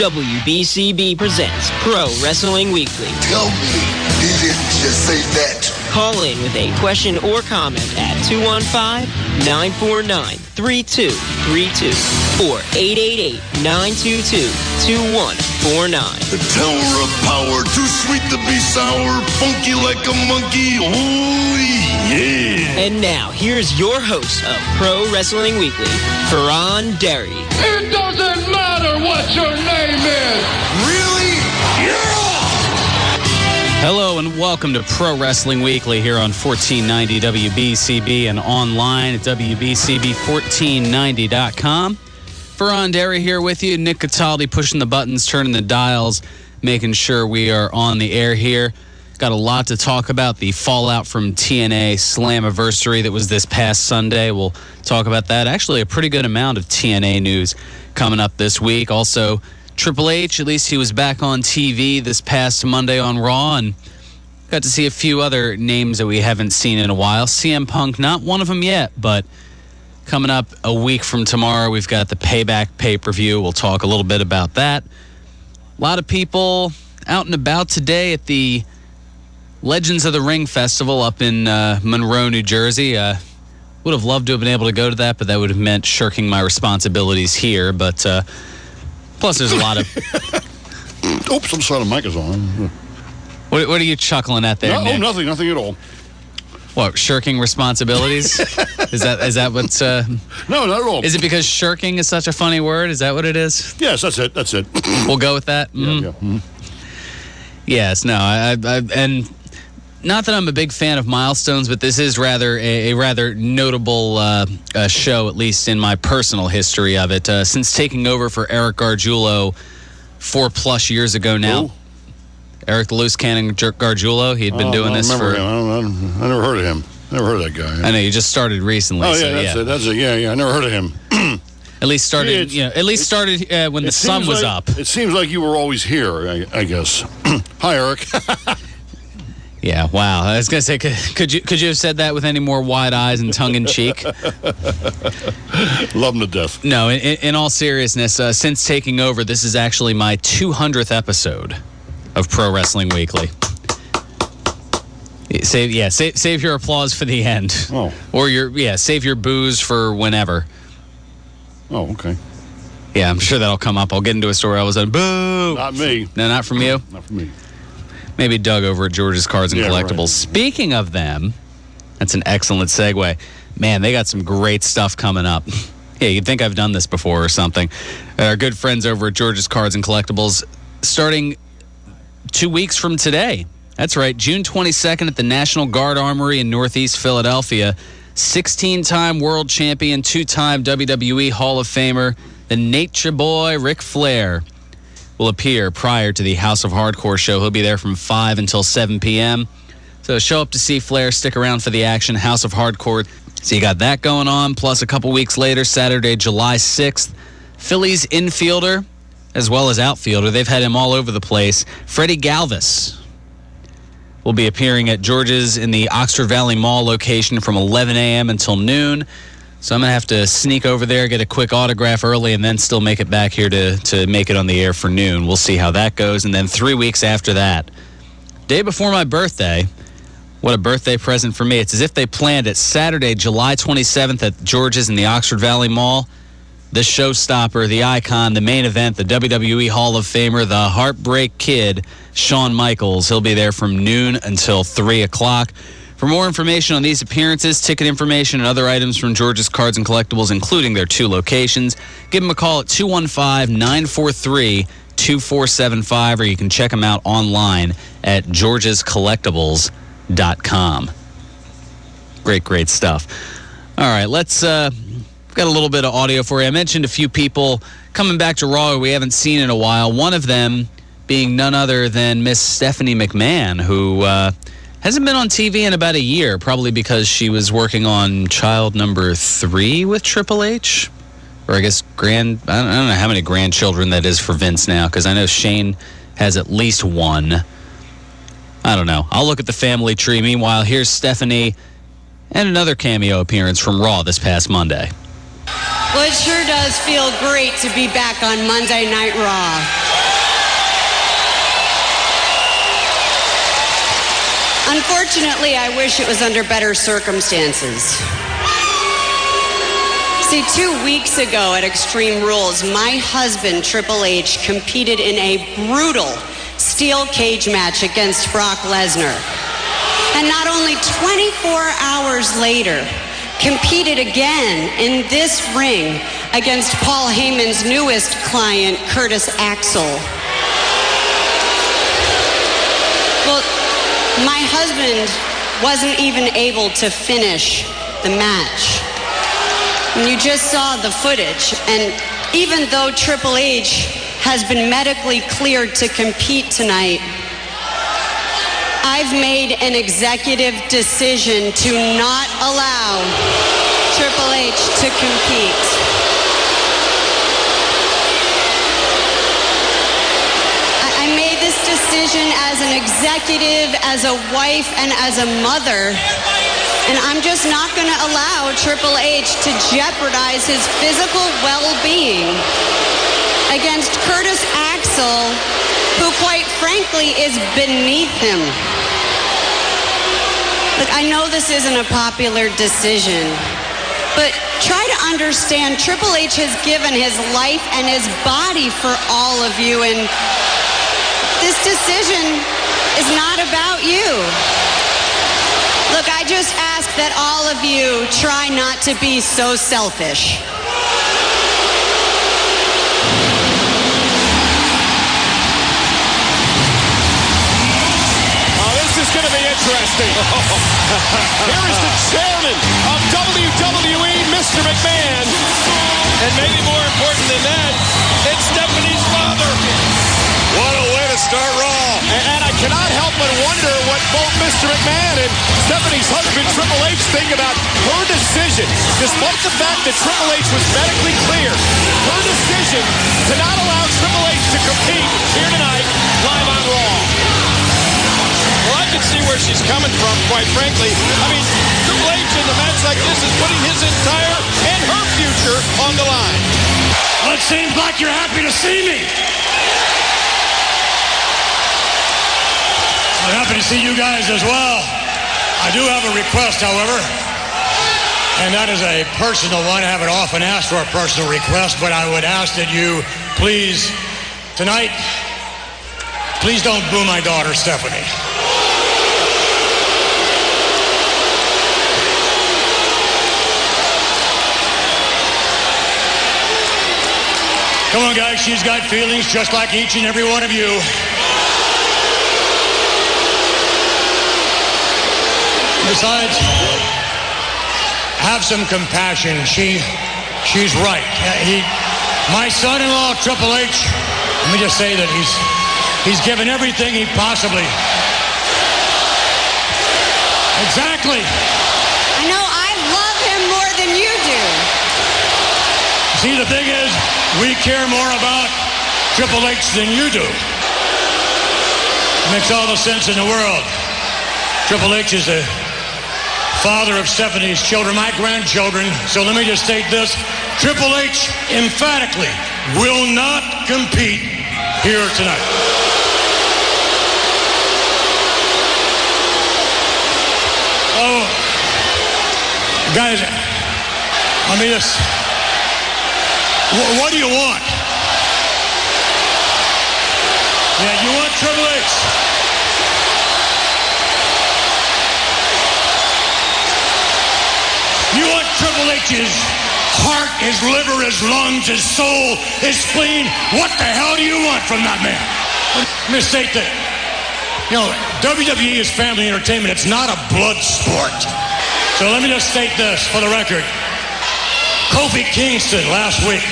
WBCB presents Pro Wrestling Weekly. Tell me he didn't just say that. Call in with a question or comment at 215-949-3232 or 888-922-2149. The Tower of Power, too sweet to be sour, funky like a monkey, oh yeah. And now, here's your host of Pro Wrestling Weekly, Fearon. It doesn't matter what your name is. Really? Yeah! Hello and welcome to Pro Wrestling Weekly here on 1490 WBCB and online at WBCB1490.com. Fearon here with you. Nick Cataldi pushing the buttons, turning the dials, making sure we are on the air here. Got a lot to talk about. The fallout from TNA Slammiversary that was this past Sunday. We'll talk about that. Actually, a pretty good amount of TNA news coming up this week. Also, Triple H, at least he was back on TV this past Monday on Raw, and got to see a few other names that we haven't seen in a while. CM Punk, not one of them yet, but coming up a week from tomorrow, we've got the Payback pay-per-view. We'll talk a little bit about that. A lot of people out and about today at the Legends of the Ring Festival up in Monroe, New Jersey. Would have loved to have been able to go to that, but that would have meant shirking my responsibilities here. But plus, there's a lot of... Oops, I'm sorry, the mic is on. What are you chuckling at there, Nick? Oh, nothing at all. What, shirking responsibilities? Is that what's... No, not at all. Is it because shirking is such a funny word? Is that what it is? Yes, that's it. We'll go with that? Yeah. Yes, no, and not that I'm a big fan of milestones, but this is rather a rather notable show, at least in my personal history of it. Since taking over for Eric Gargiulo 4+ years ago now. Who? Eric the Loose Cannon Gargiulo, he had been doing this for... Him. I never heard of him. Never heard of that guy. I know, you just started recently. Oh, yeah, that's it. Yeah, I never heard of him. At least started when the sun was up. It seems like you were always here, I guess. Hi, Eric. Yeah, wow. I was going to say, could you have said that with any more wide eyes and tongue-in-cheek? Love him to death. No, in all seriousness, since taking over, this is actually my 200th episode of Pro Wrestling Weekly. Save your applause for the end. Oh. Or save your boos for whenever. Oh, okay. Yeah, I'm sure that'll come up. I'll get into a story. I was like, boo! Not me. No, not from you? Not from me. Maybe Doug over at George's Cards and Collectibles. Right. Speaking of them, that's an excellent segue. Man, they got some great stuff coming up. Yeah, you'd think I've done this before or something. Our good friends over at George's Cards and Collectibles, starting 2 weeks from today. That's right, June 22nd at the National Guard Armory in Northeast Philadelphia. 16-time world champion, 2-time WWE Hall of Famer, the Nature Boy Ric Flair will appear prior to the House of Hardcore show. He'll be there from 5 until 7 p.m. So show up to see Flair, stick around for the action, House of Hardcore. So you got that going on, plus a couple weeks later, Saturday, July 6th, Phillies infielder as well as outfielder. They've had him all over the place. Freddie Galvis will be appearing at George's in the Oxford Valley Mall location from 11 a.m. until noon. So I'm going to have to sneak over there, get a quick autograph early, and then still make it back here to make it on the air for noon. We'll see how that goes. And then 3 weeks after that, day before my birthday, what a birthday present for me. It's as if they planned it. Saturday, July 27th at George's in the Oxford Valley Mall. The showstopper, the icon, the main event, the WWE Hall of Famer, the Heartbreak Kid, Shawn Michaels. He'll be there from noon until 3 o'clock. For more information on these appearances, ticket information, and other items from George's Cards and Collectibles, including their 2 locations, give them a call at 215-943-2475, or you can check them out online at georgescollectibles.com. Great stuff. All right, let's... got a little bit of audio for you. I mentioned a few people coming back to Raw we haven't seen in a while. One of them being none other than Miss Stephanie McMahon, who hasn't been on TV in about a year, probably because she was working on child number 3 with Triple H. Or I guess I don't know how many grandchildren that is for Vince now, because I know Shane has at least 1. I don't know. I'll look at the family tree. Meanwhile, here's Stephanie and another cameo appearance from Raw this past Monday. Well, it sure does feel great to be back on Monday Night Raw. Unfortunately, I wish it was under better circumstances. See, 2 weeks ago at Extreme Rules, my husband, Triple H, competed in a brutal steel cage match against Brock Lesnar. And not only 24 hours later, competed again in this ring against Paul Heyman's newest client, Curtis Axel. Well, my husband wasn't even able to finish the match. And you just saw the footage, and even though Triple H has been medically cleared to compete tonight, I've made an executive decision to not allow Triple H to compete. I made this decision as an executive, as a wife, and as a mother. And I'm just not going to allow Triple H to jeopardize his physical well-being against Curtis Axel, who quite frankly is beneath him. Look, I know this isn't a popular decision, but try to understand Triple H has given his life and his body for all of you, and this decision is not about you. Look, I just ask that all of you try not to be so selfish. This is going to be interesting. Here is the chairman of WWE, Mr. McMahon. And maybe more important than that, it's Stephanie's father. What a way to start Raw. And I cannot help but wonder what both Mr. McMahon and Stephanie's husband, Triple H, think about her decision. Despite the fact that Triple H was medically cleared, her decision to not allow Triple H to compete here tonight live on Raw. Well, I can see where she's coming from, quite frankly. I mean, Triple H in a match like this is putting his entire and her future on the line. Well, it seems like you're happy to see me. I'm happy to see you guys as well. I do have a request, however, and that is a personal one. I haven't often asked for a personal request, but I would ask that you please, tonight, please don't boo my daughter, Stephanie. Come on, guys, she's got feelings just like each and every one of you. Besides, have some compassion. She's right. My son-in-law, Triple H, let me just say that he's given everything he possibly. Exactly. I know I love him more than you do. See, the thing is, we care more about Triple H than you do. Makes all the sense in the world. Triple H is the father of Stephanie's children, my grandchildren. So let me just state this. Triple H emphatically will not compete here tonight. Oh, guys, let me just... What do you want? Yeah, you want Triple H. You want Triple H's heart, his liver, his lungs, his soul, his spleen. What the hell do you want from that man? Let me state that. You know, WWE is family entertainment. It's not a blood sport. So let me just state this for the record. Kofi Kingston last week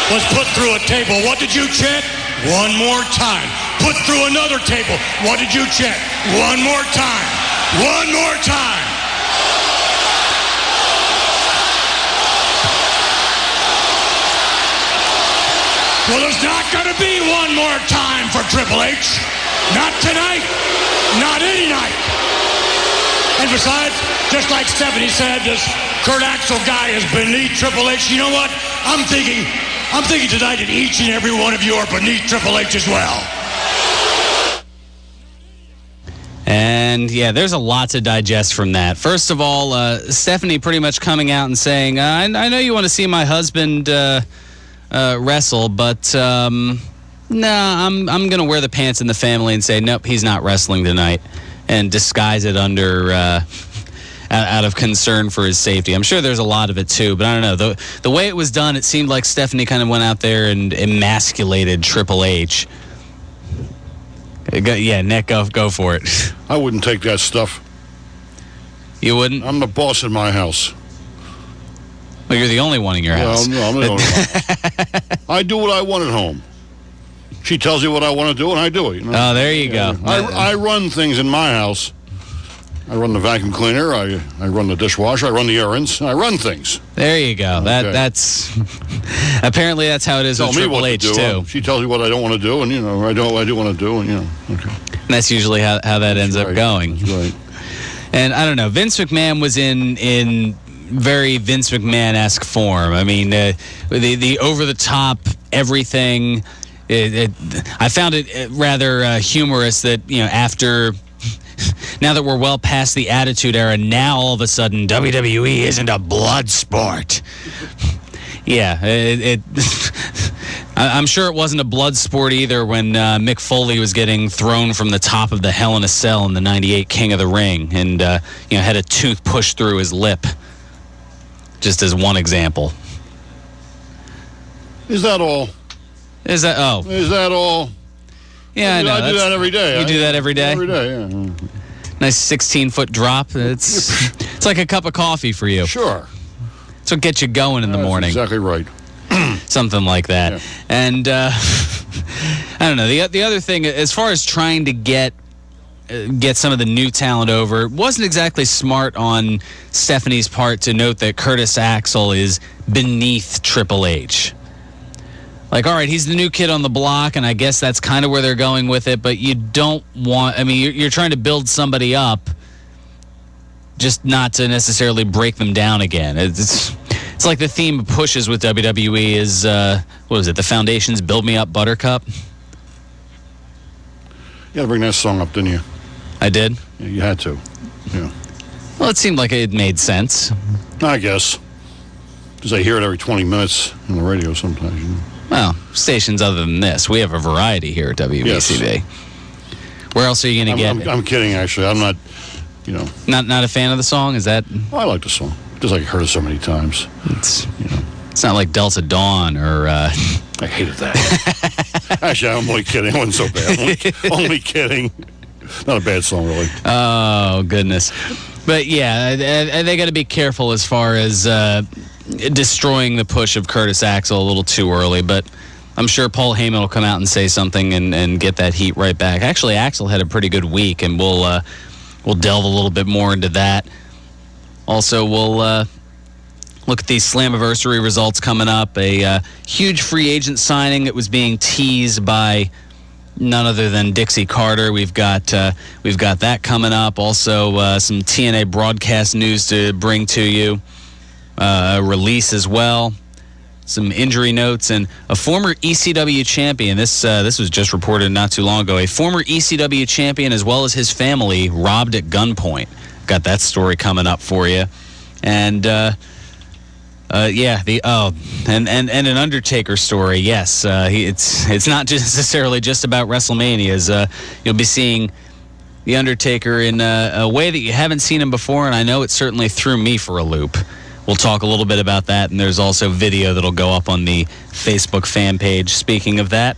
was put through a table. What did you chant? One more time. Put through another table. What did you chant? One more time. One more time. Well, there's not going to be one more time for Triple H. Not tonight. Not any night. And besides, just like Stephanie said, this Kurt Axel guy is beneath Triple H. You know what? I'm thinking tonight that each and every one of you are beneath Triple H as well. And And, yeah, there's a lot to digest from that. First of all, Stephanie pretty much coming out and saying, I know you want to see my husband wrestle, but I'm going to wear the pants in the family and say, nope, he's not wrestling tonight, and disguise it under out of concern for his safety. I'm sure there's a lot of it, too, but I don't know. The way it was done, it seemed like Stephanie kind of went out there and emasculated Triple H. Yeah, Nick, go for it. I wouldn't take that stuff. You wouldn't? I'm the boss in my house. Well, you're the only one in your house. No, I'm the only one. I do what I want at home. She tells me what I want to do, and I do it. You know? Oh, there you go. I run things in my house. I run the vacuum cleaner. I run the dishwasher. I run the errands. I run things. There you go. Okay. That's apparently that's how it is with Triple H too. She tells me what I don't want to do, and I do what I do want to do, and okay. And that's usually how that ends up going. That's right. And I don't know. Vince McMahon was in very Vince McMahon-esque form. I mean, the over the top everything. I found it rather humorous that after. Now that we're well past the Attitude Era, now all of a sudden WWE isn't a blood sport. Yeah, I'm sure it wasn't a blood sport either when Mick Foley was getting thrown from the top of the Hell in a Cell in the '98 King of the Ring, and had a tooth pushed through his lip. Just as one example. Is that all? Is that all? Yeah, I know. I do that every day. You do that every day? Every day, yeah. Nice 16-foot drop. It's like a cup of coffee for you. Sure. It's what gets you going in the morning. Exactly right. Something like that. Yeah. And I don't know. The other thing, as far as trying to get some of the new talent over, it wasn't exactly smart on Stephanie's part to note that Curtis Axel is beneath Triple H. Like, all right, he's the new kid on the block, and I guess that's kind of where they're going with it, but you don't want... I mean, you're trying to build somebody up, just not to necessarily break them down again. It's like the theme of pushes with WWE is, what was it, the Foundation's Build Me Up Buttercup? You got to bring that song up, didn't you? I did? Yeah, you had to. Yeah. Well, it seemed like it made sense. I guess. Because I hear it every 20 minutes on the radio sometimes, Well, stations other than this. We have a variety here at WBCB. Yes. Where else are you going to get it? I'm kidding, actually. I'm not, Not a fan of the song? Is that... I like the song. Just like I heard it so many times. It's not like Delta Dawn or... I hated that. Actually, I'm only kidding. It wasn't so bad. Only kidding. Not a bad song, really. Oh, goodness. But, yeah, they got to be careful as far as destroying the push of Curtis Axel a little too early. But I'm sure Paul Heyman will come out and say something and get that heat right back. Actually, Axel had a pretty good week, and we'll delve a little bit more into that. Also, we'll look at these Slammiversary results coming up. A huge free agent signing that was being teased by none other than Dixie Carter. We've got that coming up. Also, some TNA broadcast news to bring to you. A release as well. Some injury notes, and a former ECW champion. This was just reported not too long ago. A former ECW champion, as well as his family, robbed at gunpoint. Got that story coming up for you. And and an Undertaker story. Yes, it's not just necessarily just about WrestleManias. You'll be seeing the Undertaker in a way that you haven't seen him before, and I know it certainly threw me for a loop. We'll talk a little bit about that, and there's also video that'll go up on the Facebook fan page. Speaking of that,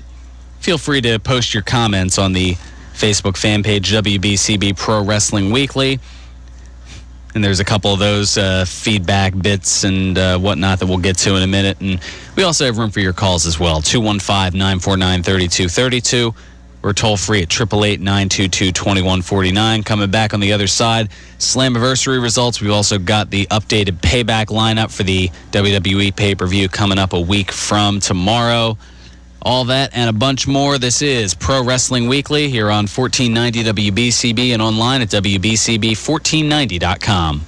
feel free to post your comments on the Facebook fan page, WBCB Pro Wrestling Weekly. And there's a couple of those feedback bits and whatnot that we'll get to in a minute. And we also have room for your calls as well, 215-949-3232. We're toll-free at 888-922-2149. Coming back on the other side, Slammiversary results. We've also got the updated Payback lineup for the WWE pay-per-view coming up a week from tomorrow. All that and a bunch more. This is Pro Wrestling Weekly here on 1490 WBCB and online at WBCB1490.com.